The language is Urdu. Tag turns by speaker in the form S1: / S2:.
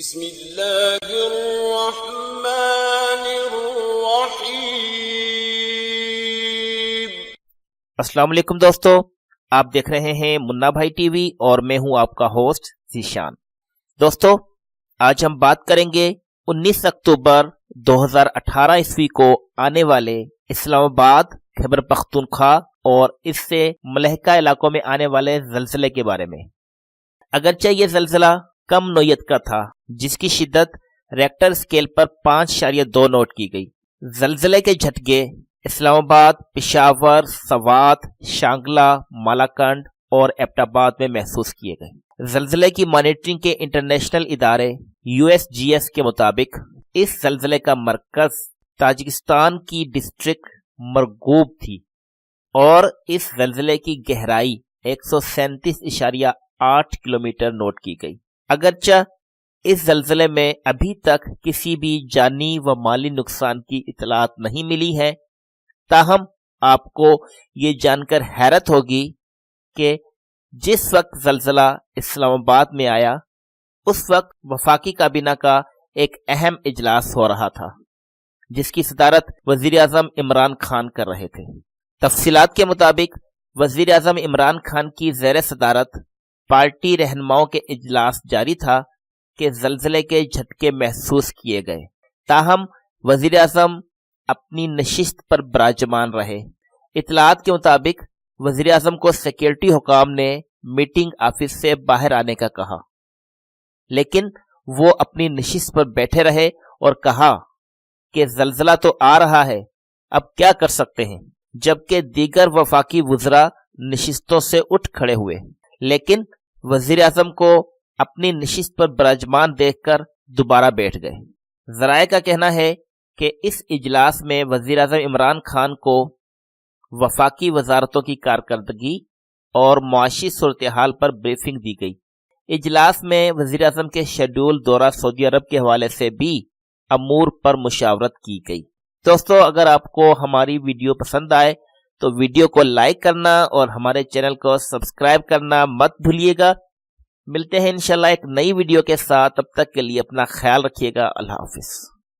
S1: بسم اللہ الرحمن الرحیم۔
S2: السلام علیکم دوستو، آپ دیکھ رہے ہیں منا بھائی ٹی وی اور میں ہوں آپ کا ہوسٹ ذیشان۔ دوستو، آج ہم بات کریں گے 19 اکتوبر 2018 عیسوی کو آنے والے اسلام آباد، خیبر پختونخوا اور اس سے ملحقہ علاقوں میں آنے والے زلزلے کے بارے میں۔ اگرچہ یہ زلزلہ کم نوعیت کا تھا، جس کی شدت ریکٹر اسکیل پر 5.2 نوٹ کی گئی۔ زلزلے کے جھٹکے اسلام آباد، پشاور، سوات، شانگلہ، مالاکنڈ اور ایبٹ آباد میں محسوس کیے گئے۔ زلزلے کی مانیٹرنگ کے انٹرنیشنل ادارے USGS کے مطابق اس زلزلے کا مرکز تاجکستان کی ڈسٹرکٹ مرغوب تھی اور اس زلزلے کی گہرائی 137.8 کلومیٹر نوٹ کی گئی۔ اگرچہ اس زلزلے میں ابھی تک کسی بھی جانی و مالی نقصان کی اطلاعات نہیں ملی ہے، تاہم آپ کو یہ جان کر حیرت ہوگی کہ جس وقت زلزلہ اسلام آباد میں آیا اس وقت وفاقی کابینہ کا ایک اہم اجلاس ہو رہا تھا، جس کی صدارت وزیر اعظم عمران خان کر رہے تھے۔ تفصیلات کے مطابق وزیر اعظم عمران خان کی زیر صدارت پارٹی رہنماؤں کے اجلاس جاری تھا کہ زلزلے کے جھٹکے محسوس کیے گئے، تاہم وزیر اعظم اپنی نشست پر براجمان رہے۔ اطلاعات کے مطابق وزیر اعظم کو سیکیورٹی حکام نے میٹنگ آفس سے باہر آنے کا کہا، لیکن وہ اپنی نشست پر بیٹھے رہے اور کہا کہ زلزلہ تو آ رہا ہے، اب کیا کر سکتے ہیں، جبکہ دیگر وفاقی وزراء نشستوں سے اٹھ کھڑے ہوئے، لیکن وزیر اعظم کو اپنی نشست پر براجمان دیکھ کر دوبارہ بیٹھ گئے۔ ذرائع کا کہنا ہے کہ اس اجلاس میں وزیر اعظم عمران خان کو وفاقی وزارتوں کی کارکردگی اور معاشی صورتحال پر بریفنگ دی گئی۔ اجلاس میں وزیر اعظم کے شیڈول دورہ سعودی عرب کے حوالے سے بھی امور پر مشاورت کی گئی۔ دوستو، اگر آپ کو ہماری ویڈیو پسند آئے تو ویڈیو کو لائک کرنا اور ہمارے چینل کو سبسکرائب کرنا مت بھولیے گا۔ ملتے ہیں انشاءاللہ ایک نئی ویڈیو کے ساتھ، تب تک کے لیے اپنا خیال رکھیے گا۔ اللہ حافظ۔